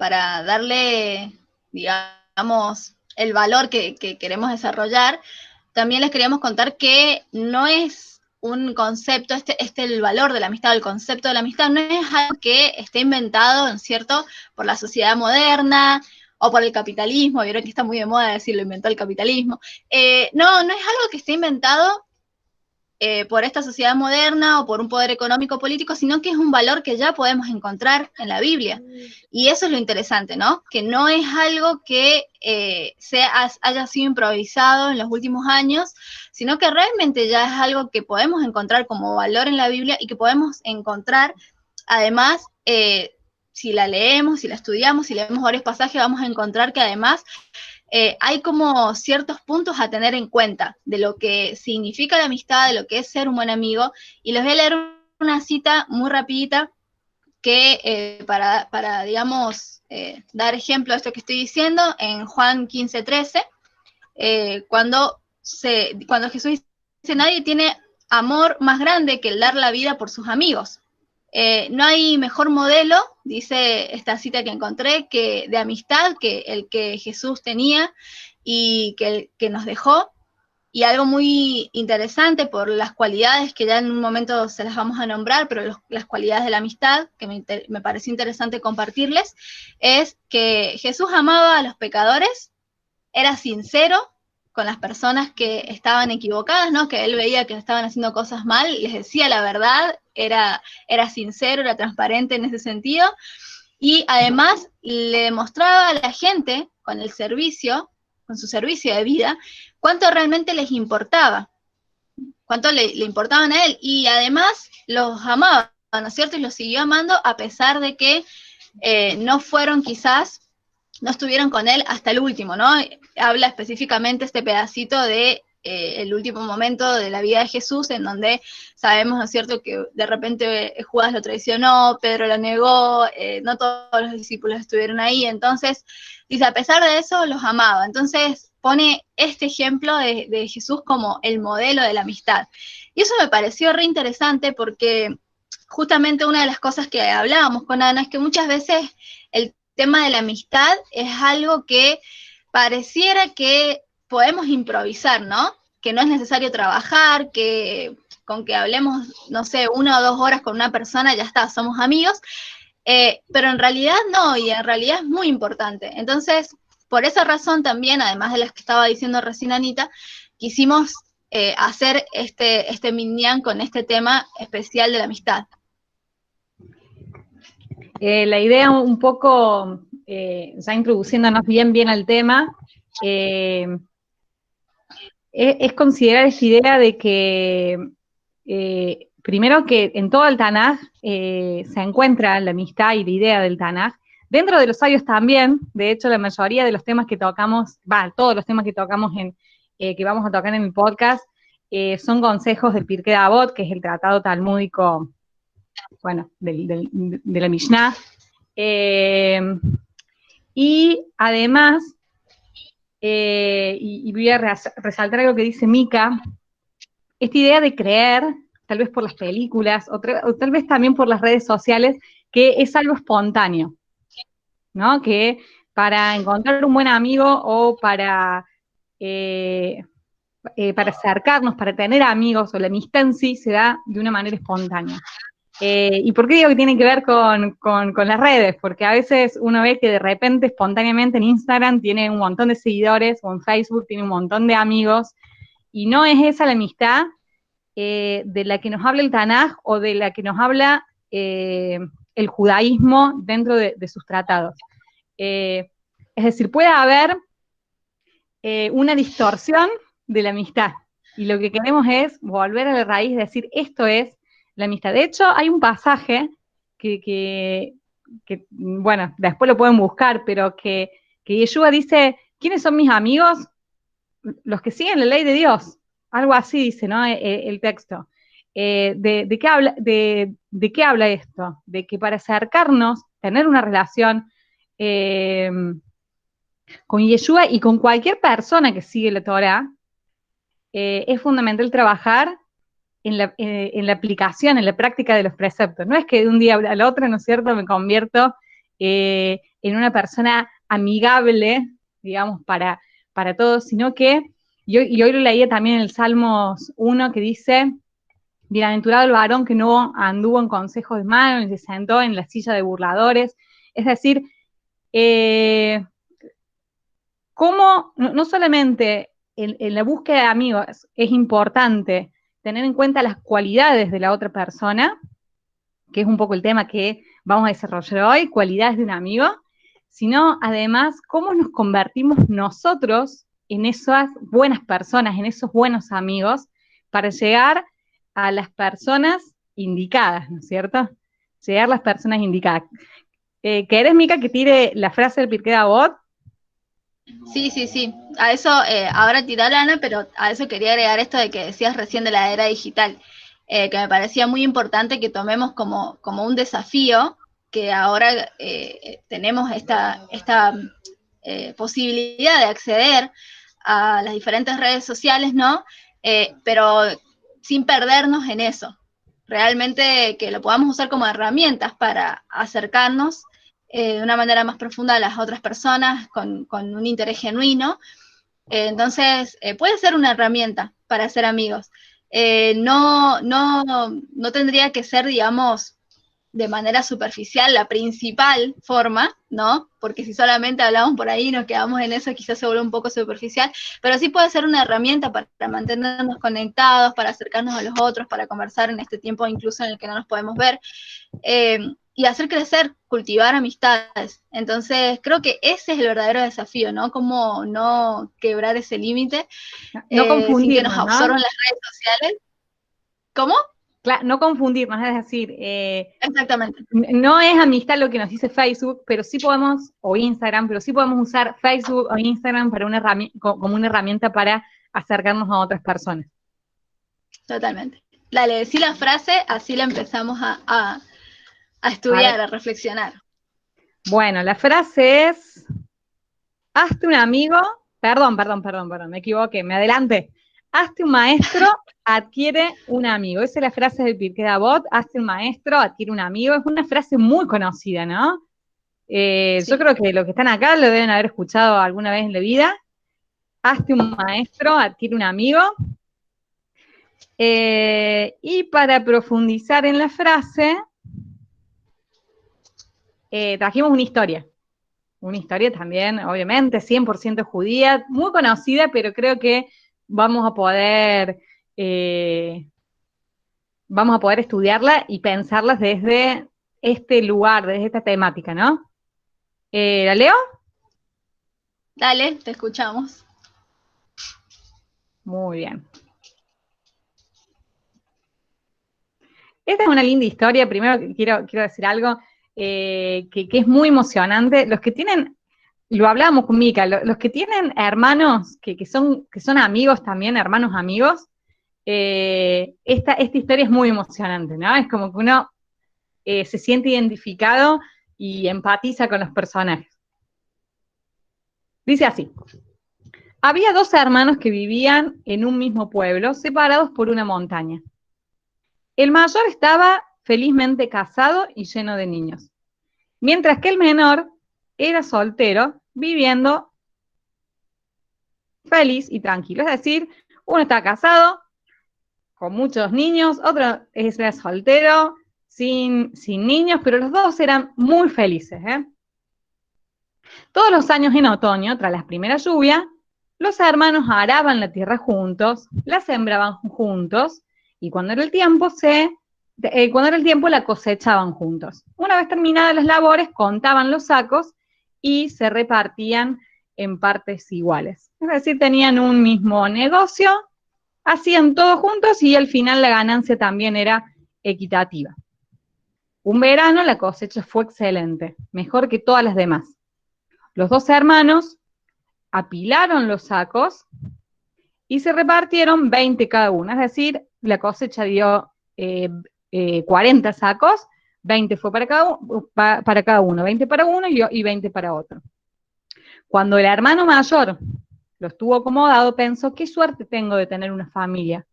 para darle, digamos, el valor que queremos desarrollar, también les queríamos contar que no es un concepto, el valor de la amistad, el concepto de la amistad, no es algo que esté inventado, ¿cierto?, por la sociedad moderna o por el capitalismo. Vieron que está muy de moda decir lo inventó el capitalismo. No es algo que esté inventado por esta sociedad moderna o por un poder económico político, sino que es un valor que ya podemos encontrar en la Biblia. Y eso es lo interesante, ¿no? Que no es algo que haya sido improvisado en los últimos años, sino que realmente ya es algo que podemos encontrar como valor en la Biblia y que podemos encontrar, además, si la leemos, si la estudiamos, si leemos varios pasajes, vamos a encontrar que además hay como ciertos puntos a tener en cuenta de lo que significa la amistad, de lo que es ser un buen amigo, y les voy a leer una cita muy rapidita que digamos, dar ejemplo de esto que estoy diciendo, en Juan 15:13, cuando Jesús dice, nadie tiene amor más grande que el dar la vida por sus amigos. No hay mejor modelo, dice esta cita que encontré, de amistad que el que Jesús tenía y que nos dejó. Y algo muy interesante por las cualidades que ya en un momento se las vamos a nombrar, pero las cualidades de la amistad, que me pareció interesante compartirles, es que Jesús amaba a los pecadores, era sincero con las personas que estaban equivocadas, ¿no? Que él veía que estaban haciendo cosas mal, les decía la verdad, era sincero, era transparente en ese sentido, y además le demostraba a la gente con el servicio, con su servicio de vida, cuánto realmente les importaba, cuánto le importaban a él, y además los amaba, ¿no es cierto? Y los siguió amando a pesar de que no fueron quizás, no estuvieron con él hasta el último, ¿no? Habla específicamente este pedacito de el último momento de la vida de Jesús, en donde sabemos, ¿no es cierto?, que de repente Judas lo traicionó, Pedro lo negó, no todos los discípulos estuvieron ahí, entonces, dice, a pesar de eso, los amaba. Entonces, pone este ejemplo de Jesús como el modelo de la amistad. Y eso me pareció re interesante porque justamente una de las cosas que hablábamos con Ana es que muchas veces el tema de la amistad es algo que pareciera que podemos improvisar, ¿no? Que no es necesario trabajar, que con que hablemos, no sé, 1 o 2 horas con una persona, ya está, somos amigos, pero en realidad no, y en realidad es muy importante. Entonces, por esa razón también, además de las que estaba diciendo recién Anita, quisimos hacer este Minyan con este tema especial de la amistad. La idea un poco, ya introduciéndonos bien al tema, es considerar esta idea de que, primero que en todo el Tanaj se encuentra la amistad y la idea del Tanaj. Dentro de los sabios también, de hecho la mayoría de los temas que tocamos, todos los temas que tocamos que vamos a tocar en el podcast, son consejos del Pirkei Avot, que es el tratado talmúdico, bueno, de la Mishnah. Y además, y voy a resaltar algo que dice Mika, esta idea de creer, tal vez por las películas, o tal vez también por las redes sociales, que es algo espontáneo, ¿no? Que para encontrar un buen amigo o para acercarnos, para tener amigos, o la amistad en sí se da de una manera espontánea. ¿Y por qué digo que tiene que ver con las redes? Porque a veces uno ve que de repente, espontáneamente en Instagram tiene un montón de seguidores, o en Facebook tiene un montón de amigos, y no es esa la amistad de la que nos habla el Tanaj, o de la que nos habla el judaísmo dentro de sus tratados. Es decir, puede haber una distorsión de la amistad, y lo que queremos es volver a la raíz, decir, esto es la amistad. De hecho, hay un pasaje que bueno, después lo pueden buscar, pero que Yeshua dice, ¿quiénes son mis amigos? Los que siguen la ley de Dios. Algo así dice, ¿no? El texto. ¿De qué habla esto? De que para acercarnos, tener una relación con Yeshua y con cualquier persona que sigue la Torah, es fundamental trabajar en la aplicación, en la práctica de los preceptos. No es que de un día al otro, ¿no es cierto?, me convierto en una persona amigable, digamos, para todos, sino que, y hoy lo leía también en el Salmos 1, que dice: bienaventurado el varón que no anduvo en consejos de malos, ni se sentó en la silla de burladores. Es decir, cómo no solamente en la búsqueda de amigos es importante tener en cuenta las cualidades de la otra persona, que es un poco el tema que vamos a desarrollar hoy, cualidades de un amigo, sino además cómo nos convertimos nosotros en esas buenas personas, en esos buenos amigos, para llegar a las personas indicadas, ¿no es cierto? Llegar a las personas indicadas. ¿Querés, Mica, que tire la frase del Pirkei de Avot? Sí, sí, sí. A eso, ahora tiró Lana, pero a eso quería agregar esto de que decías recién de la era digital, que me parecía muy importante que tomemos como un desafío, que ahora tenemos esta posibilidad de acceder a las diferentes redes sociales, ¿no? Pero sin perdernos en eso. Realmente que lo podamos usar como herramientas para acercarnos de una manera más profunda a las otras personas, con un interés genuino. Entonces, puede ser una herramienta para hacer amigos. No tendría que ser, digamos, de manera superficial la principal forma, ¿no? Porque si solamente hablamos por ahí y nos quedamos en eso, quizás se vuelve un poco superficial, pero sí puede ser una herramienta para mantenernos conectados, para acercarnos a los otros, para conversar en este tiempo incluso en el que no nos podemos ver. Y hacer crecer, cultivar amistades. Entonces, creo que ese es el verdadero desafío, ¿no? Cómo no quebrar ese límite No sin que nos confundirnos, ¿no? absorban las redes sociales. ¿Cómo? Claro, no confundirnos, es decir, Exactamente. no es amistad lo que nos dice Facebook, pero sí podemos, o Instagram, pero sí podemos usar Facebook o Instagram para como una herramienta para acercarnos a otras personas. Totalmente. Dale, decí la frase, así la empezamos a A ver, estudiar, a reflexionar. bueno, la frase es: hazte un amigo, perdón, me equivoqué, me adelanté. Hazte un maestro, adquiere un amigo. Esa es la frase del Pirkei de Avot: hazte un maestro, adquiere un amigo. Es una frase muy conocida, ¿no? Yo Sí. creo que los que están acá lo deben haber escuchado alguna vez en la vida. Hazte un maestro, adquiere un amigo. Y para profundizar en la frase, trajimos una historia también, obviamente, 100% judía, muy conocida, pero creo que vamos a poder, eh, vamos a poder estudiarla y pensarlas desde este lugar, desde esta temática, ¿no? ¿La leo? Dale, te escuchamos. Muy bien. Esta es una linda historia. Primero quiero decir algo que es muy emocionante. Los que tienen, lo hablábamos con Mica, los que tienen hermanos que son amigos también, hermanos amigos, esta historia es muy emocionante, ¿no? Es como que uno se siente identificado y empatiza con los personajes. Dice así: había dos hermanos que vivían en un mismo pueblo, separados por una montaña. El mayor estaba felizmente casado y lleno de niños, mientras que el menor era soltero, viviendo feliz y tranquilo. Es decir, uno está casado, con muchos niños, otro era soltero, sin niños, pero los dos eran muy felices. Todos los años en otoño, tras las primeras lluvias, los hermanos araban la tierra juntos, la sembraban juntos, y cuando era el tiempo, la cosechaban juntos. Una vez terminadas las labores, contaban los sacos y se repartían en partes iguales. Es decir, tenían un mismo negocio, hacían todo juntos y al final la ganancia también era equitativa. Un verano la cosecha fue excelente, mejor que todas las demás. Los dos hermanos apilaron los sacos y se repartieron 20 cada uno, es decir, la cosecha dio 40 sacos, 20 fue para cada uno, 20 para uno y 20 para otro. Cuando el hermano mayor lo estuvo acomodado, pensó: qué suerte tengo de tener una familia.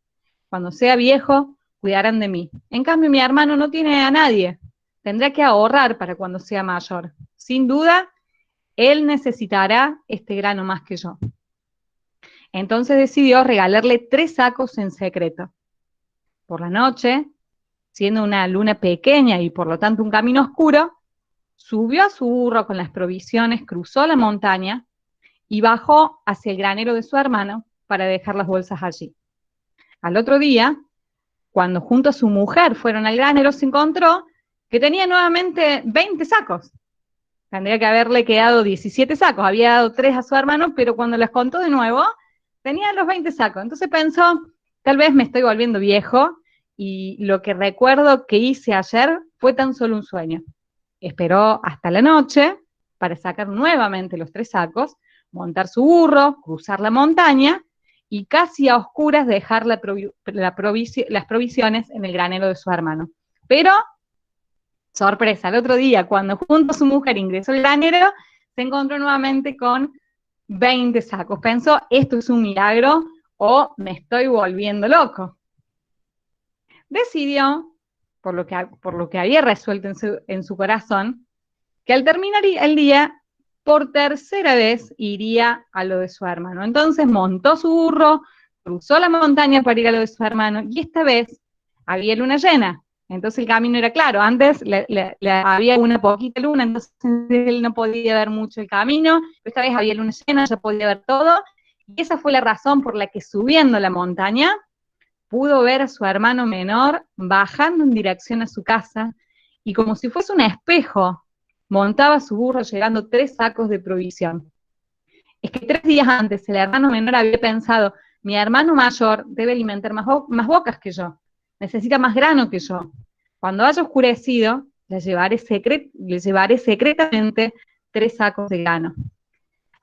Cuando sea viejo, cuidarán de mí. En cambio, mi hermano no tiene a nadie. Tendrá que ahorrar para cuando sea mayor. Sin duda, él necesitará este grano más que yo. Entonces decidió regalarle 3 sacos en secreto. Por la noche, siendo una luna pequeña y por lo tanto un camino oscuro, subió a su burro con las provisiones, cruzó la montaña y bajó hacia el granero de su hermano para dejar las bolsas allí. Al otro día, cuando junto a su mujer fueron al granero, se encontró que tenía nuevamente 20 sacos. Tendría que haberle quedado 17 sacos, había dado 3 a su hermano, pero cuando les contó de nuevo, tenía los 20 sacos. Entonces pensó, tal vez me estoy volviendo viejo y lo que recuerdo que hice ayer fue tan solo un sueño. Esperó hasta la noche para sacar nuevamente los 3 sacos, montar su burro, cruzar la montaña y casi a oscuras dejar las provisiones en el granero de su hermano. Pero, sorpresa, el otro día, cuando junto a su mujer ingresó al granero, se encontró nuevamente con 20 sacos. Pensó, esto es un milagro o me estoy volviendo loco. Decidió, por lo que había resuelto en su corazón, que al terminar el día, por tercera vez iría a lo de su hermano. Entonces montó su burro, cruzó la montaña para ir a lo de su hermano, y esta vez había luna llena. Entonces el camino era claro, antes había una poquita luna, entonces él no podía ver mucho el camino, pero esta vez había luna llena, ya podía ver todo, y esa fue la razón por la que subiendo la montaña, pudo ver a su hermano menor bajando en dirección a su casa, y como si fuese un espejo, montaba su burro llevando 3 sacos de provisión. Es que 3 días antes el hermano menor había pensado, mi hermano mayor debe alimentar más bocas que yo, necesita más grano que yo. Cuando haya oscurecido, le llevaré secretamente 3 sacos de grano.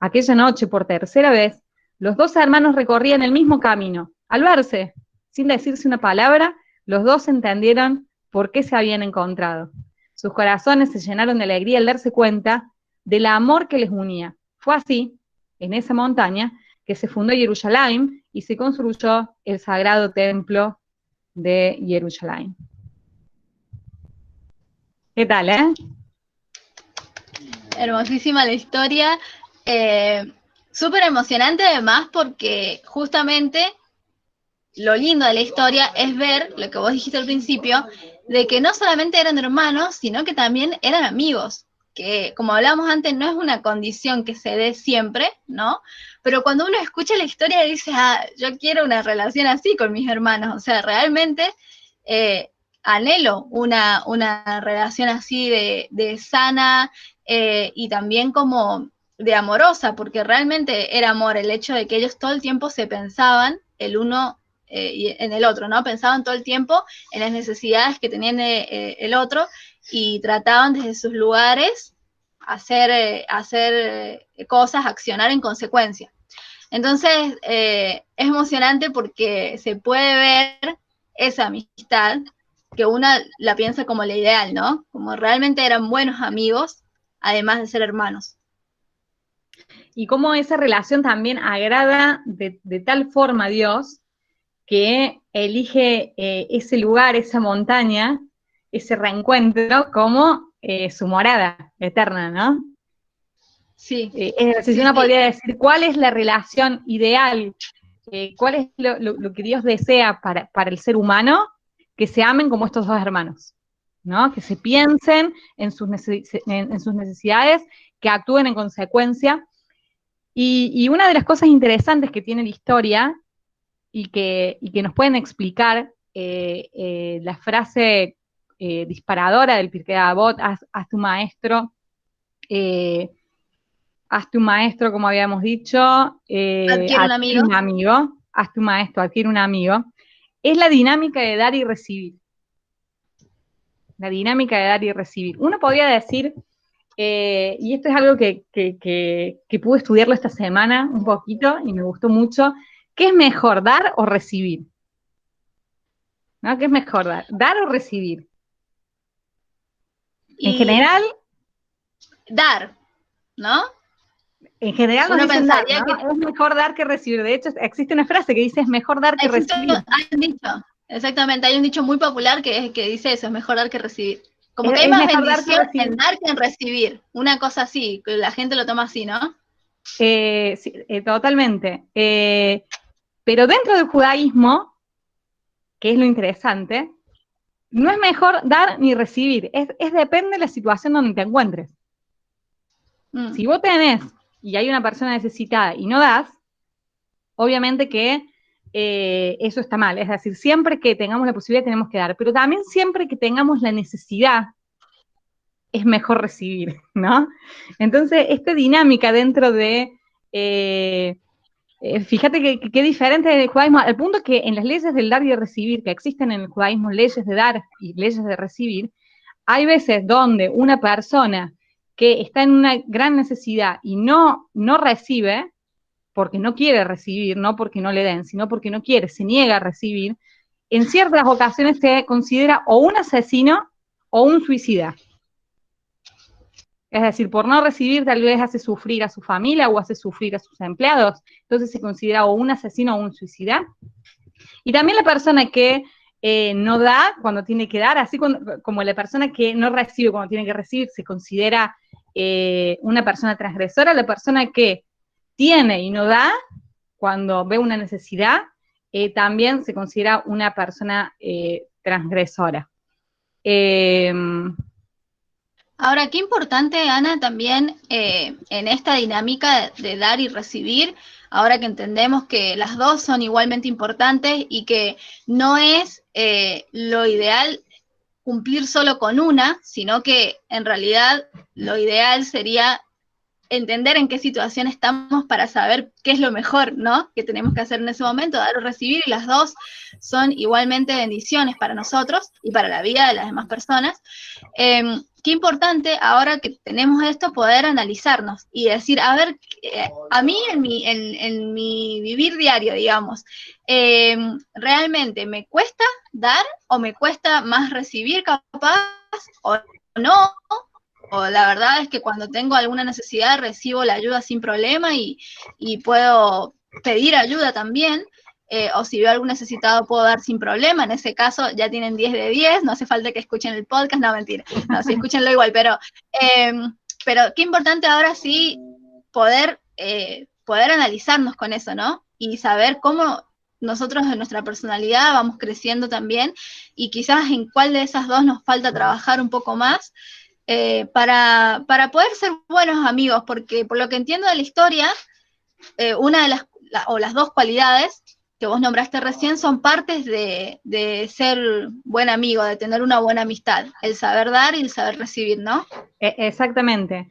Aquella noche, por tercera vez, los 2 hermanos recorrían el mismo camino. Al verse, sin decirse una palabra, los 2 entendieron por qué se habían encontrado. Sus corazones se llenaron de alegría al darse cuenta del amor que les unía. Fue así, en esa montaña, que se fundó Jerusalén y se construyó el sagrado templo de Jerusalén. ¿Qué tal, Hermosísima la historia, súper emocionante además porque justamente lo lindo de la historia es ver lo que vos dijiste al principio, de que no solamente eran hermanos, sino que también eran amigos, que como hablamos antes no es una condición que se dé siempre, ¿no? Pero cuando uno escucha la historia dice, ah, yo quiero una relación así con mis hermanos, o sea, realmente anhelo una relación así de sana y también como de amorosa, porque realmente era amor el hecho de que ellos todo el tiempo se pensaban el uno y en el otro, ¿no? Pensaban todo el tiempo en las necesidades que tenían el otro y trataban desde sus lugares hacer cosas, accionar en consecuencia. Entonces, es emocionante porque se puede ver esa amistad que una la piensa como la ideal, ¿no? Como realmente eran buenos amigos, además de ser hermanos. Y cómo esa relación también agrada de tal forma a Dios que elige ese lugar, esa montaña, ese reencuentro como su morada eterna, ¿no? Sí. Es decir, Sí, uno sí. podría decir, ¿cuál es la relación ideal? ¿Cuál es lo que Dios desea para el ser humano? Que se amen como estos 2 hermanos, ¿no? Que se piensen en sus necesidades, que actúen en consecuencia. Y una de las cosas interesantes que tiene la historia y que nos pueden explicar la frase disparadora del Pirkei Avot, haz tu maestro, como habíamos dicho, Adquiere un adquiere amigo. un amigo, haz tu maestro, adquiere un amigo, es la dinámica de dar y recibir. La dinámica de dar y recibir. Uno podría decir, y esto es algo que pude estudiarlo esta semana un poquito y me gustó mucho, ¿qué es mejor, dar o recibir? ¿No? ¿Qué es mejor, dar o recibir? En Y general, dar, ¿no? En general nos Uno dicen dar, pensaría ¿no? que Es mejor dar que recibir. De hecho, existe una frase que dice es mejor dar que recibir. hay un dicho, exactamente, hay un dicho muy popular que dice eso, es mejor dar que recibir. Como que hay Es más mejor dar que bendición recibir. en dar que en recibir. Una cosa así, que la gente lo toma así, ¿no? Sí, totalmente. Pero dentro del judaísmo, que es lo interesante, no es mejor dar ni recibir, depende de la situación donde te encuentres. Mm. Si vos tenés y hay una persona necesitada y no das, obviamente que eso está mal. Es decir, siempre que tengamos la posibilidad tenemos que dar, pero también siempre que tengamos la necesidad es mejor recibir, ¿no? Entonces, esta dinámica dentro de... fíjate que diferente del judaísmo, al punto que en las leyes del dar y de recibir, que existen en el judaísmo leyes de dar y leyes de recibir, hay veces donde una persona que está en una gran necesidad y no recibe, porque no quiere recibir, no porque no le den, sino porque no quiere, se niega a recibir, en ciertas ocasiones se considera o un asesino o un suicida. Es decir, por no recibir tal vez hace sufrir a su familia o hace sufrir a sus empleados, entonces se considera o un asesino o un suicida. Y también la persona que no da cuando tiene que dar, así como la persona que no recibe cuando tiene que recibir, se considera una persona transgresora, la persona que tiene y no da cuando ve una necesidad, también se considera una persona transgresora. Ahora, qué importante, Ana, también en esta dinámica de dar y recibir, ahora que entendemos que las dos son igualmente importantes y que no es lo ideal cumplir solo con una, sino que en realidad lo ideal sería entender en qué situación estamos para saber qué es lo mejor, ¿no? Que tenemos que hacer en ese momento, dar o recibir, y las dos son igualmente bendiciones para nosotros y para la vida de las demás personas. Qué importante ahora que tenemos esto poder analizarnos y decir, a ver, a mí en mi vivir diario, digamos, ¿realmente me cuesta dar o me cuesta más recibir capaz o no? O la verdad es que cuando tengo alguna necesidad recibo la ayuda sin problema y puedo pedir ayuda también, o si veo algún necesitado puedo dar sin problema, en ese caso ya tienen 10 de 10, no hace falta que escuchen el podcast, no, mentira, no, sí, escúchenlo igual, pero qué importante ahora sí poder analizarnos con eso, ¿no? Y saber cómo nosotros en nuestra personalidad vamos creciendo también y quizás en cuál de esas dos nos falta trabajar un poco más para poder ser buenos amigos, porque por lo que entiendo de la historia, una de o las dos cualidades que vos nombraste recién son partes de ser buen amigo, de tener una buena amistad, el saber dar y el saber recibir, ¿no? Exactamente.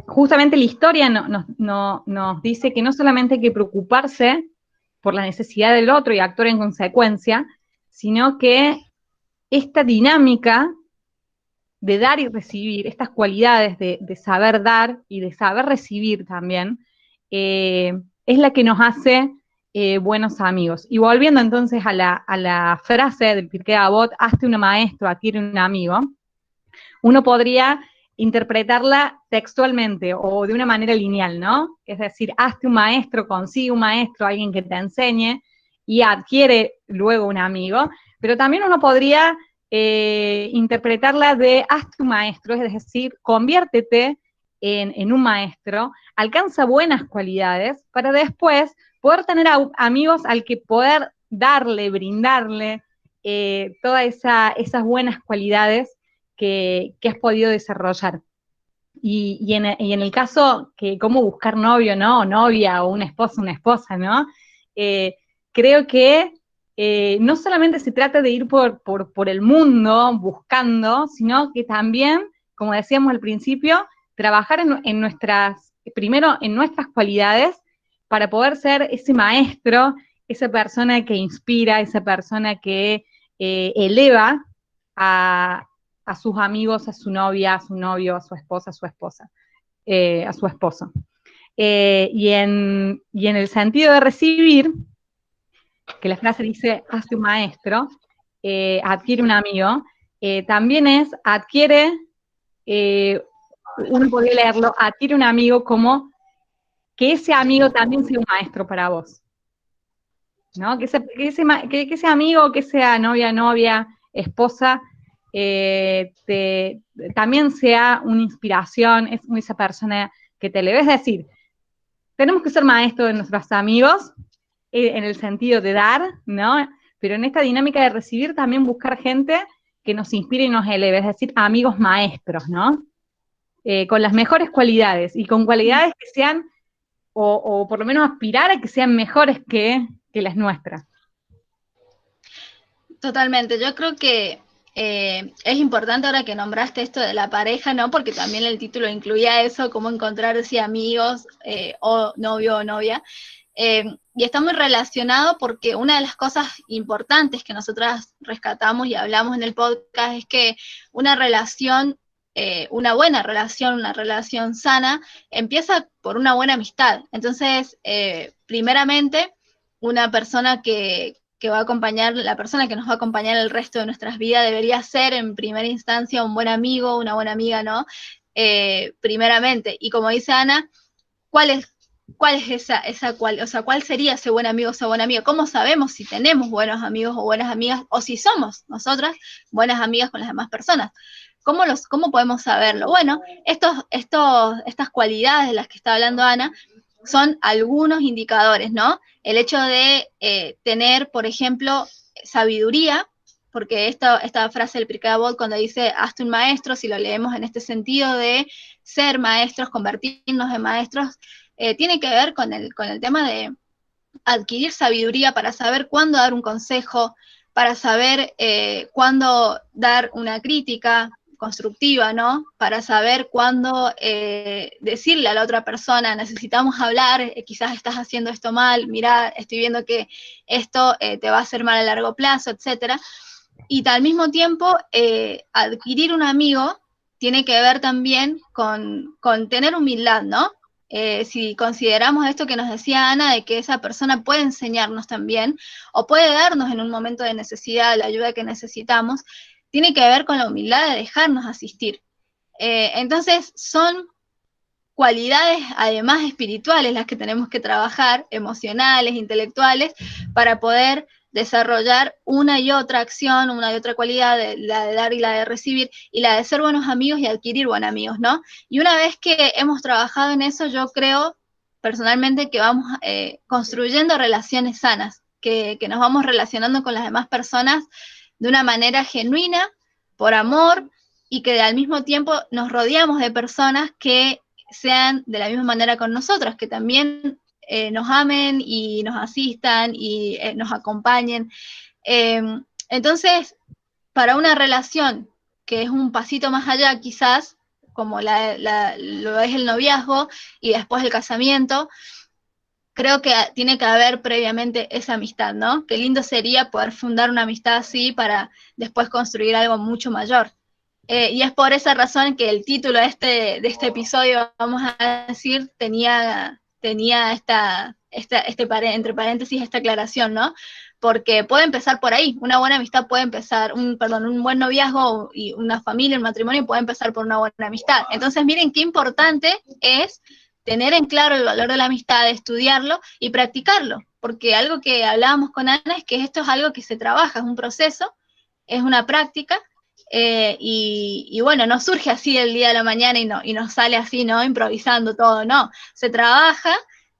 Justamente la historia nos dice que no solamente hay que preocuparse por la necesidad del otro y actuar en consecuencia, sino que esta dinámica de dar y recibir, estas cualidades de saber dar y de saber recibir también, es la que nos hace buenos amigos. Y volviendo entonces a la frase del Pirkei Avot, hazte un maestro, adquiere un amigo, uno podría interpretarla textualmente o de una manera lineal, ¿no? Es decir, hazte un maestro, consigue un maestro, alguien que te enseñe y adquiere luego un amigo, pero también uno podría interpretarla de hazte un maestro, es decir, conviértete en un maestro, alcanza buenas cualidades para después poder tener amigos al que poder darle, brindarle todas esas buenas cualidades que has podido desarrollar. Y en el caso que cómo buscar novio, ¿no? O novia, o una esposa, ¿no? Creo que no solamente se trata de ir por el mundo buscando, sino que también, como decíamos al principio, trabajar en nuestras, primero en nuestras cualidades para poder ser ese maestro, esa persona que inspira, esa persona que eleva a sus amigos, a su novia, a su novio, a su esposa, a su esposo. Y en el sentido de recibir, que la frase dice, hazte un maestro, adquiere un amigo, también es, uno podría leerlo, adquiere un amigo como que ese amigo también sea un maestro para vos. ¿No? Que ese amigo, que sea novia, esposa también sea una inspiración, es esa persona que te le ves decir, tenemos que ser maestros de nuestros amigos, en el sentido de dar, ¿no? Pero en esta dinámica de recibir también buscar gente que nos inspire y nos eleve, es decir, amigos maestros, ¿no? Con las mejores cualidades y con cualidades que sean, o por lo menos aspirar a que sean mejores que las nuestras. Totalmente, yo creo que es importante ahora que nombraste esto de la pareja, ¿no? Porque también el título incluía eso, cómo encontrarse amigos o novio o novia. Y está muy relacionado porque una de las cosas importantes que nosotras rescatamos y hablamos en el podcast es que una relación, una buena relación, una relación sana, empieza por una buena amistad. Entonces, primeramente, una persona que va a acompañar, la persona que nos va a acompañar el resto de nuestras vidas debería ser en primera instancia un buen amigo, una buena amiga, ¿no? Primeramente. Y como dice Ana, ¿cuál es o sea, cuál sería ese buen amigo o esa buena amiga? ¿Cómo sabemos si tenemos buenos amigos o buenas amigas o si somos nosotras buenas amigas con las demás personas? ¿Cómo podemos saberlo? Bueno, estas cualidades de las que está hablando Ana son algunos indicadores, ¿no? El hecho de tener, por ejemplo, sabiduría, porque esta frase del Pirkei Avot, cuando dice, hazte un maestro, si lo leemos en este sentido de ser maestros, convertirnos en maestros, tiene que ver con el tema de adquirir sabiduría para saber cuándo dar un consejo, para saber cuándo dar una crítica constructiva, ¿no? Para saber cuándo decirle a la otra persona, necesitamos hablar, quizás estás haciendo esto mal, mira, estoy viendo que esto te va a hacer mal a largo plazo, etcétera. Y al mismo tiempo, adquirir un amigo tiene que ver también con tener humildad, ¿no? Si consideramos esto que nos decía Ana, de que esa persona puede enseñarnos también, o puede darnos en un momento de necesidad la ayuda que necesitamos, tiene que ver con la humildad de dejarnos asistir. Entonces, son cualidades, además espirituales, las que tenemos que trabajar, emocionales, intelectuales, para poder desarrollar una y otra acción, una y otra cualidad, la de dar y la de recibir, y la de ser buenos amigos y adquirir buenos amigos, ¿no? Y una vez que hemos trabajado en eso, yo creo personalmente que vamos construyendo relaciones sanas, que nos vamos relacionando con las demás personas de una manera genuina, por amor, y que al mismo tiempo nos rodeamos de personas que sean de la misma manera con nosotros, que también nos amen y nos asistan y nos acompañen. Entonces, para una relación que es un pasito más allá quizás, como lo es el noviazgo y después el casamiento, creo que tiene que haber previamente esa amistad, ¿no? Qué lindo sería poder fundar una amistad así para después construir algo mucho mayor. Y es por esa razón que el título de este episodio, vamos a decir, tenía entre paréntesis esta aclaración, ¿no? Porque puede empezar por ahí, una buena amistad puede empezar, un buen noviazgo y una familia, un matrimonio puede empezar por una buena amistad. Entonces, miren qué importante es tener en claro el valor de la amistad, estudiarlo y practicarlo, porque algo que hablábamos con Ana es que esto es algo que se trabaja, es un proceso, es una práctica, y bueno, no surge así del día a la mañana y nos sale así, ¿no? Improvisando todo, no. Se trabaja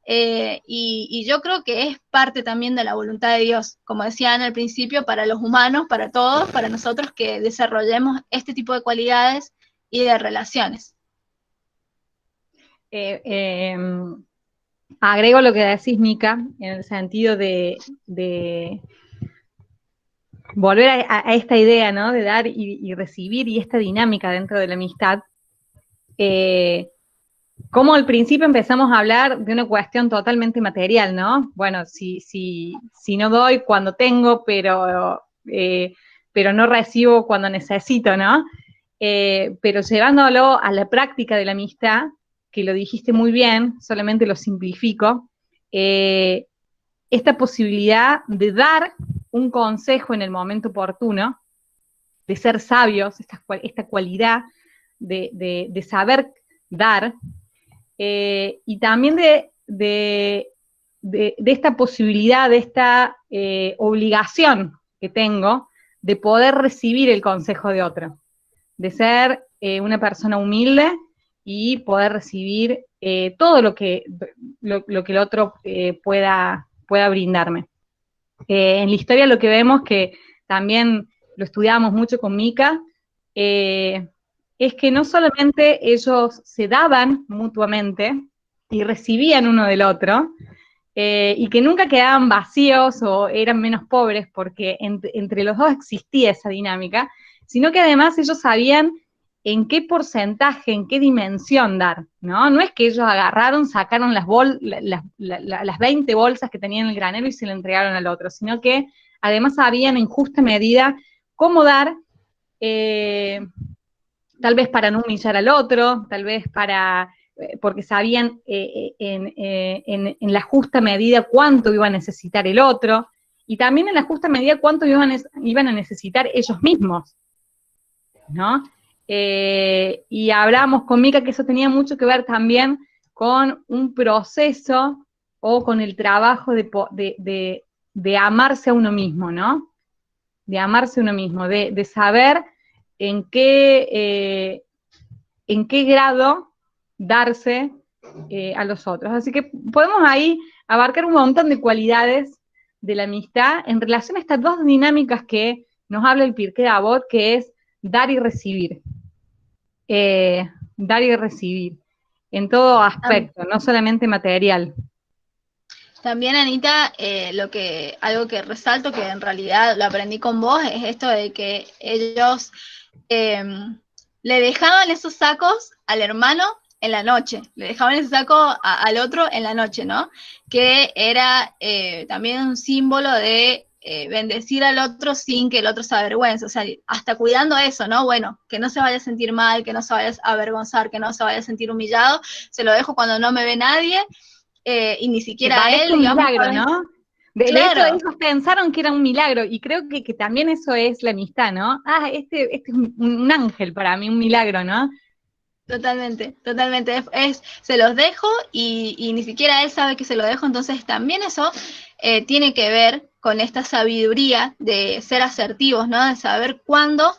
y yo creo que es parte también de la voluntad de Dios, como decían al principio, para los humanos, para todos, para nosotros que desarrollemos este tipo de cualidades y de relaciones. Agrego lo que decís, Mica, en el sentido de volver a esta idea, ¿no? De dar y recibir y esta dinámica dentro de la amistad. Como al principio empezamos a hablar de una cuestión totalmente material, ¿no? Bueno, si no doy cuando tengo, pero no recibo cuando necesito, ¿no? Pero llevándolo a la práctica de la amistad, que lo dijiste muy bien, solamente lo simplifico, esta posibilidad de dar un consejo en el momento oportuno, de ser sabios, esta cualidad de saber dar, y también de esta posibilidad, de esta obligación que tengo de poder recibir el consejo de otro, de ser una persona humilde y poder recibir todo lo que el otro pueda brindarme. En la historia lo que vemos, que también lo estudiábamos mucho con Mika, es que no solamente ellos se daban mutuamente y recibían uno del otro, y que nunca quedaban vacíos o eran menos pobres porque entre los dos existía esa dinámica, sino que además ellos sabían en qué porcentaje, en qué dimensión dar, ¿no? No es que ellos agarraron, sacaron las 20 bolsas que tenían en el granero y se le entregaron al otro, sino que además sabían en justa medida cómo dar, tal vez para no humillar al otro, tal vez porque sabían en la justa medida cuánto iba a necesitar el otro, y también en la justa medida cuánto iban a necesitar ellos mismos, ¿no? Y hablábamos con Mika que eso tenía mucho que ver también con un proceso o con el trabajo de amarse a uno mismo, ¿no? De amarse a uno mismo, de saber en qué grado darse a los otros. Así que podemos ahí abarcar un montón de cualidades de la amistad en relación a estas dos dinámicas que nos habla el Pirkei Avot, que es dar y recibir. Dar y recibir, en todo aspecto, no solamente material. También, Anita, algo que resalto, que en realidad lo aprendí con vos, es esto de que ellos le dejaban esos sacos al hermano en la noche, le dejaban ese saco al otro en la noche, ¿no? Que era también un símbolo de bendecir al otro sin que el otro se avergüence, o sea, hasta cuidando eso, ¿no? Bueno, que no se vaya a sentir mal, que no se vaya a avergonzar, que no se vaya a sentir humillado, se lo dejo cuando no me ve nadie, y ni siquiera él, un digamos. Milagro, ¿no? De Claro. hecho, ellos pensaron que era un milagro, y creo que también eso es la amistad, ¿no? Este es un ángel para mí, un milagro, ¿no? Totalmente, totalmente. Se los dejo y ni siquiera él sabe que se lo dejo, entonces también eso tiene que ver con esta sabiduría de ser asertivos, ¿no? De saber cuándo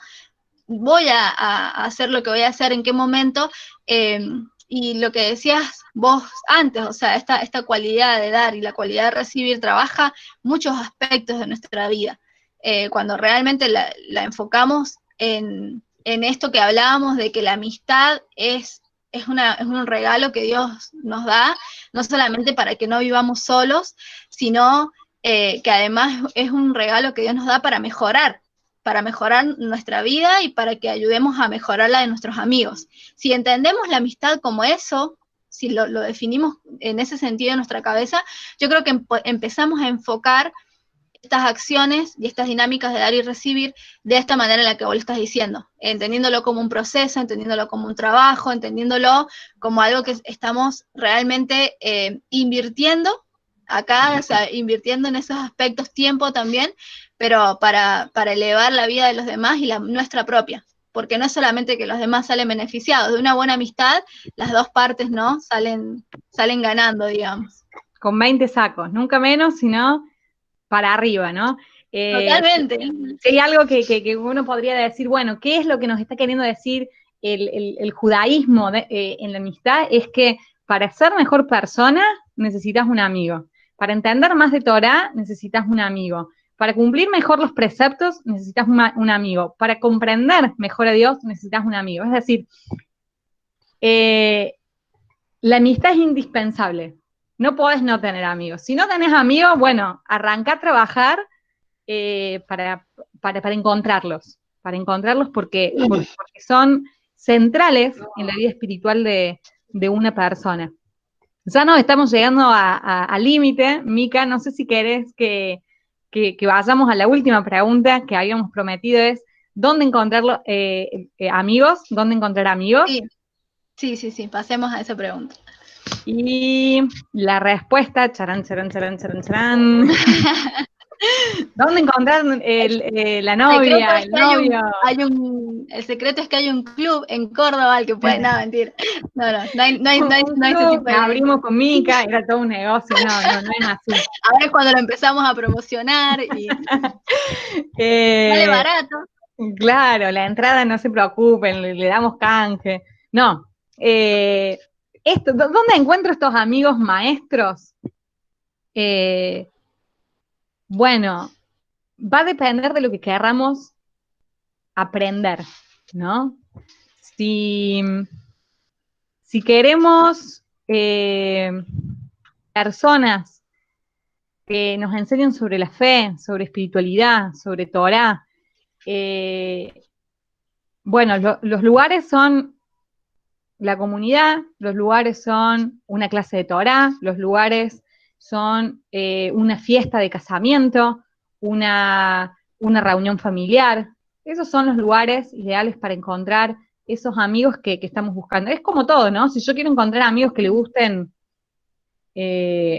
voy a hacer lo que voy a hacer, en qué momento, y lo que decías vos antes, o sea, esta cualidad de dar y la cualidad de recibir trabaja muchos aspectos de nuestra vida. Cuando realmente la enfocamos en esto que hablábamos de que la amistad es un regalo que Dios nos da, no solamente para que no vivamos solos, sino que además es un regalo que Dios nos da para mejorar nuestra vida y para que ayudemos a mejorar la de nuestros amigos. Si entendemos la amistad como eso, si lo definimos en ese sentido en nuestra cabeza, yo creo que empezamos a enfocar estas acciones y estas dinámicas de dar y recibir de esta manera en la que vos lo estás diciendo, entendiéndolo como un proceso, entendiéndolo como un trabajo, entendiéndolo como algo que estamos realmente invirtiendo acá, o sea, invirtiendo en esos aspectos, tiempo también, pero para elevar la vida de los demás y la nuestra propia, porque no es solamente que los demás salen beneficiados, de una buena amistad, las dos partes, ¿no? Salen ganando, digamos. Con 20 sacos, nunca menos, sino para arriba, ¿no? Totalmente. Hay algo que uno podría decir, bueno, ¿qué es lo que nos está queriendo decir el judaísmo en la amistad? Es que para ser mejor persona necesitas un amigo. Para entender más de Torah necesitas un amigo. Para cumplir mejor los preceptos necesitas un amigo. Para comprender mejor a Dios necesitas un amigo. Es decir, la amistad es indispensable. No podés no tener amigos. Si no tenés amigos, bueno, arranca a trabajar para encontrarlos. Para encontrarlos porque son centrales en la vida espiritual de una persona. Ya nos estamos llegando al límite. Mika, no sé si querés que vayamos a la última pregunta que habíamos prometido, es ¿dónde encontrarlo, amigos? ¿Dónde encontrar amigos? Sí, pasemos a esa pregunta. Y la respuesta, charán, ¿Dónde encontrar la novia, el novio? El secreto es que hay un club en Córdoba al que puede, no, mentira. Un No hay ese club tipo que de. abrimos con Mica, era todo un negocio, no es así. Ahora es cuando lo empezamos a promocionar y sale Eh, barato. claro, la entrada no se preocupen, le damos canje. No. ¿Dónde encuentro estos amigos maestros? Bueno, va a depender de lo que querramos aprender, ¿no? Si, si queremos personas que nos enseñen sobre la fe, sobre espiritualidad, sobre Torah, bueno, los lugares son la comunidad, los lugares son una clase de Torah, los lugares son una fiesta de casamiento, una reunión familiar. Esos son los lugares ideales para encontrar esos amigos que estamos buscando. Es como todo, ¿no? Si yo quiero encontrar amigos que le gusten,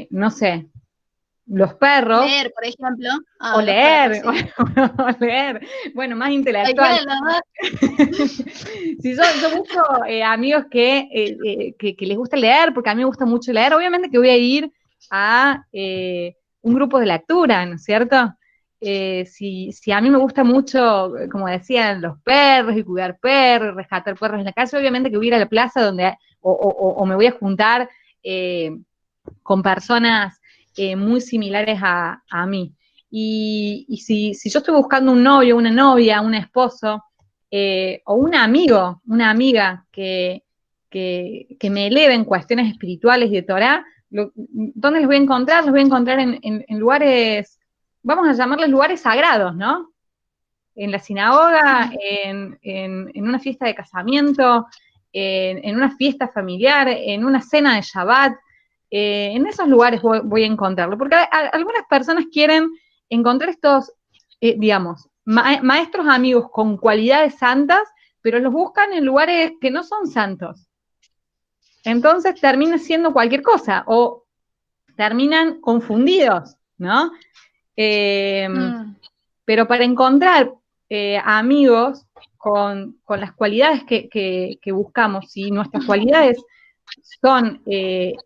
no sé, los perros. Leer, por ejemplo. O Los perros, leer, sí. o leer, bueno, más Ay, intelectual. bueno, Si yo busco amigos que les gusta leer, porque a mí me gusta mucho leer, obviamente que voy a ir a un grupo de lectura, ¿no es cierto? Si a mí me gusta mucho, como decían, los perros y cuidar perros, rescatar perros en la calle, obviamente que voy a ir a la plaza o me voy a juntar con personas muy similares a mí. Y si yo estoy buscando un novio, una novia, un esposo, o un amigo, una amiga que me eleve en cuestiones espirituales y de Torah, ¿dónde los voy a encontrar? Los voy a encontrar en lugares, vamos a llamarles lugares sagrados, ¿no? En la sinagoga, en una fiesta de casamiento, en una fiesta familiar, en una cena de Shabbat, en esos lugares voy a encontrarlo, porque algunas personas quieren encontrar estos, digamos, maestros amigos con cualidades santas, pero los buscan en lugares que no son santos. Entonces termina siendo cualquier cosa, o terminan confundidos, ¿no? Pero para encontrar amigos con las cualidades que buscamos, y nuestras cualidades son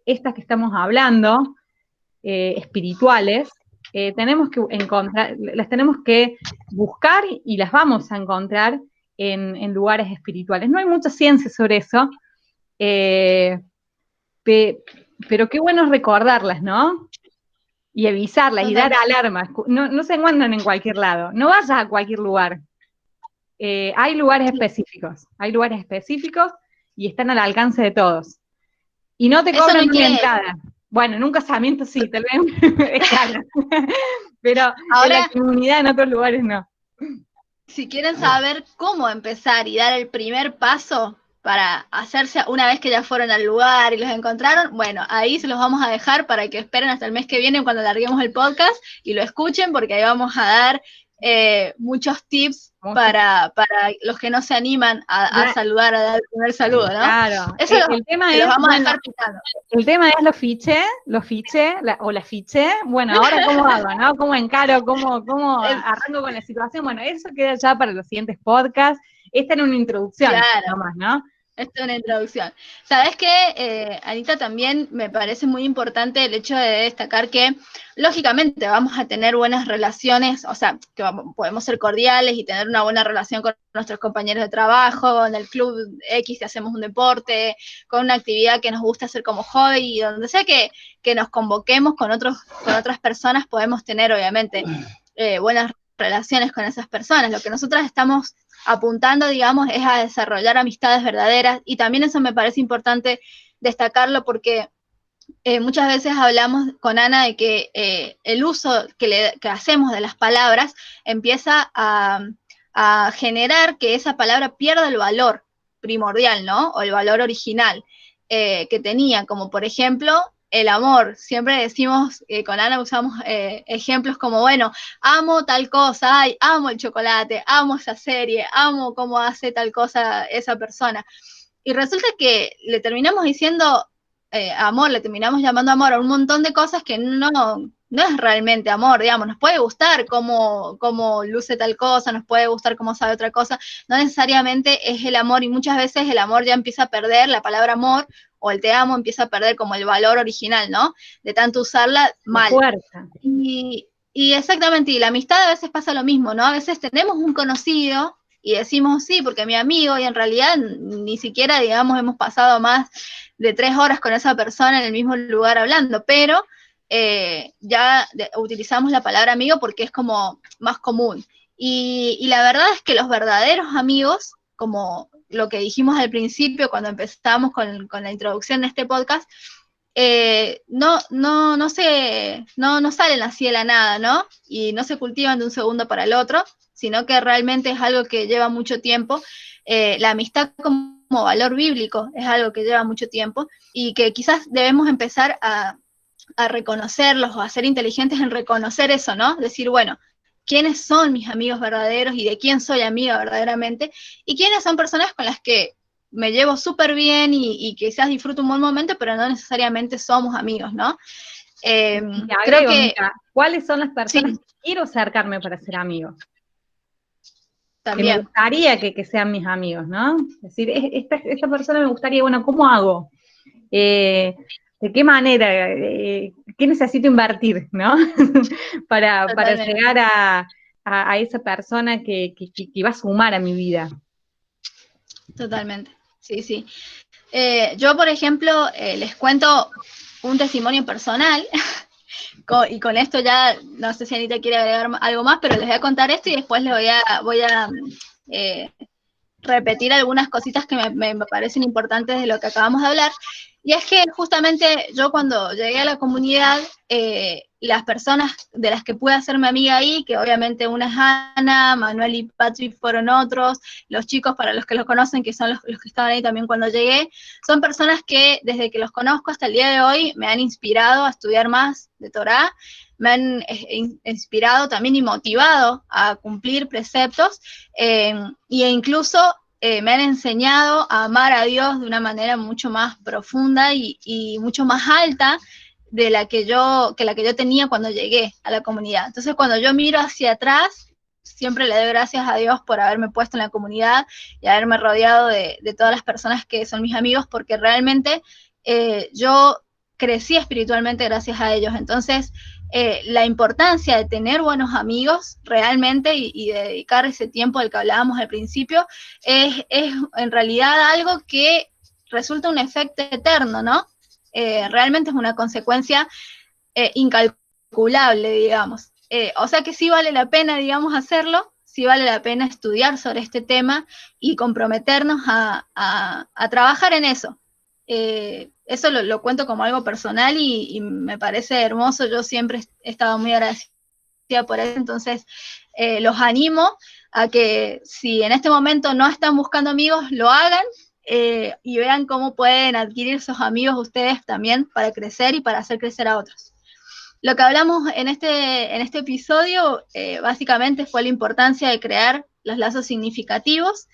estas que estamos hablando, espirituales, tenemos que encontrar, las tenemos que buscar y las vamos a encontrar en lugares espirituales. No hay mucha ciencia sobre eso, pero qué bueno recordarlas, ¿no? Y avisarlas y dar alarmas. No se encuentran en cualquier lado. No vayas a cualquier lugar. Hay lugares específicos y están al alcance de todos. Y no te cobran una entrada. Bueno, en un casamiento sí, tal vez es caro. Pero ahora, en la comunidad, en otros lugares no. Si quieren saber cómo empezar y dar el primer paso para hacerse una vez que ya fueron al lugar y los encontraron, bueno, ahí se los vamos a dejar para que esperen hasta el mes que viene cuando larguemos el podcast y lo escuchen, porque ahí vamos a dar muchos tips para los que no se animan a saludar, a dar el primer saludo, ¿no? Claro. Eso el tema es, los vamos a dejar picando. El tema es lo fiché, o la fiché, bueno, ahora cómo hago, ¿no? ¿Cómo encaro? ¿Cómo arranco con la situación? Bueno, eso queda ya para los siguientes podcasts. Esta era una introducción, nomás, ¿no? Esta es una introducción. ¿Sabes qué, Anita? También me parece muy importante el hecho de destacar que, lógicamente, vamos a tener buenas relaciones, o sea, que podemos ser cordiales y tener una buena relación con nuestros compañeros de trabajo, en el club X si hacemos un deporte, con una actividad que nos gusta hacer como hobby, y donde sea que nos convoquemos con otras personas, podemos tener, obviamente, buenas relaciones con esas personas. Lo que nosotras estamos apuntando, digamos, es a desarrollar amistades verdaderas, y también eso me parece importante destacarlo porque muchas veces hablamos con Ana de que el uso que hacemos de las palabras empieza a generar que esa palabra pierda el valor primordial, ¿no? O el valor original que tenía, como por ejemplo el amor. Siempre decimos, con Ana usamos ejemplos como, bueno, amo tal cosa, ay, amo el chocolate, amo esa serie, amo cómo hace tal cosa esa persona. Y resulta que le terminamos diciendo amor, le terminamos llamando amor a un montón de cosas que no no es realmente amor, digamos, nos puede gustar cómo luce tal cosa, nos puede gustar cómo sabe otra cosa, no necesariamente es el amor, y muchas veces el amor ya empieza a perder, la palabra amor o el te amo empieza a perder como el valor original, ¿no? De tanto usarla La mal. fuerza. Y exactamente, y la amistad a veces pasa lo mismo, ¿no? A veces tenemos un conocido y decimos sí, porque mi amigo, y en realidad ni siquiera, digamos, hemos pasado más de 3 horas con esa persona en el mismo lugar hablando, pero utilizamos la palabra amigo porque es como más común. Y la verdad es que los verdaderos amigos, como lo que dijimos al principio cuando empezamos con la introducción de este podcast, no salen así de la nada, ¿no? Y no se cultivan de un segundo para el otro, sino que realmente es algo que lleva mucho tiempo. La amistad como valor bíblico es algo que lleva mucho tiempo y que quizás debemos empezar a reconocerlos o a ser inteligentes en reconocer eso, ¿no? Decir, bueno, ¿quiénes son mis amigos verdaderos y de quién soy amiga verdaderamente? Y quiénes son personas con las que me llevo súper bien y quizás disfruto un buen momento, pero no necesariamente somos amigos, ¿no? Te Creo agrego, que Mica, ¿cuáles son las personas sí, que quiero acercarme para ser amigos? Que me también, gustaría que sean mis amigos, ¿no? Es decir, esta persona me gustaría, bueno, ¿cómo hago? ¿De qué manera? ¿Qué necesito invertir, ¿no? para totalmente, llegar a esa persona que va a sumar a mi vida. totalmente, sí, sí. Yo, por ejemplo, les cuento un testimonio personal. Y con esto ya, no sé si Anita quiere agregar algo más, pero les voy a contar esto y después les voy a eh, repetir algunas cositas que me parecen importantes de lo que acabamos de hablar. Y es que justamente yo cuando llegué a la comunidad, las personas de las que pude hacerme amiga ahí, que obviamente una es Ana, Manuel y Patrick fueron otros, los chicos para los que los conocen, que son los que estaban ahí también cuando llegué, son personas que desde que los conozco hasta el día de hoy me han inspirado a estudiar más de Torá, me han inspirado también y motivado a cumplir preceptos, y incluso me han enseñado a amar a Dios de una manera mucho más profunda y mucho más alta de la que yo tenía cuando llegué a la comunidad. Entonces, cuando yo miro hacia atrás, siempre le doy gracias a Dios por haberme puesto en la comunidad y haberme rodeado de todas las personas que son mis amigos, porque realmente yo crecí espiritualmente gracias a ellos. Entonces, la importancia de tener buenos amigos realmente y de dedicar ese tiempo al que hablábamos al principio es en realidad algo que resulta un efecto eterno, ¿no? Realmente es una consecuencia incalculable, digamos. O sea que sí vale la pena, digamos, hacerlo, sí vale la pena estudiar sobre este tema y comprometernos a trabajar en eso. Eso lo cuento como algo personal y me parece hermoso. Yo siempre he estado muy agradecida por eso, entonces los animo a que si en este momento no están buscando amigos, lo hagan y vean cómo pueden adquirir esos amigos ustedes también para crecer y para hacer crecer a otros. Lo que hablamos en este episodio básicamente fue la importancia de crear los lazos significativos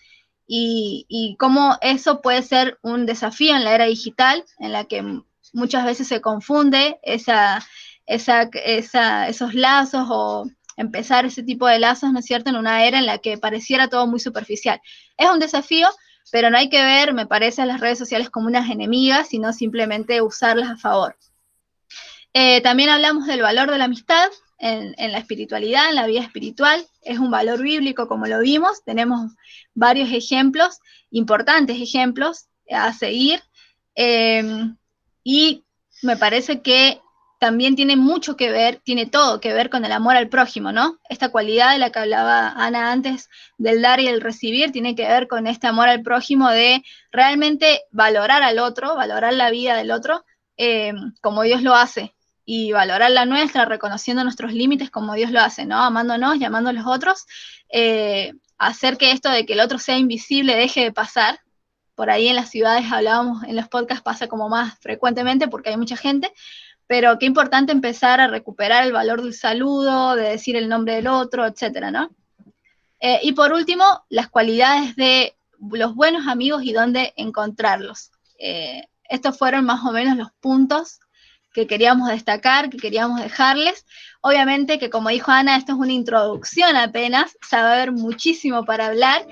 y cómo eso puede ser un desafío en la era digital, en la que muchas veces se confunde esos lazos o empezar ese tipo de lazos, ¿no es cierto?, en una era en la que pareciera todo muy superficial. Es un desafío, pero no hay que ver, me parece, a las redes sociales como unas enemigas, sino simplemente usarlas a favor. También hablamos del valor de la amistad en la espiritualidad, en la vida espiritual. Es un valor bíblico, como lo vimos. Tenemos varios ejemplos, importantes ejemplos a seguir. Y me parece que también tiene mucho que ver, tiene todo que ver con el amor al prójimo, ¿no? Esta cualidad de la que hablaba Ana antes, del dar y el recibir, tiene que ver con este amor al prójimo de realmente valorar al otro, valorar la vida del otro, como Dios lo hace, y valorar la nuestra, reconociendo nuestros límites como Dios lo hace, ¿no? Amándonos, llamando a los otros, hacer que esto de que el otro sea invisible deje de pasar. Por ahí en las ciudades hablábamos, en los podcasts pasa como más frecuentemente porque hay mucha gente, pero qué importante empezar a recuperar el valor del saludo, de decir el nombre del otro, etcétera, ¿no? Y por último, las cualidades de los buenos amigos y dónde encontrarlos. Estos fueron más o menos los puntos que queríamos destacar, que queríamos dejarles. Obviamente que como dijo Ana, esto es una introducción apenas, o sea, va a haber muchísimo para hablar.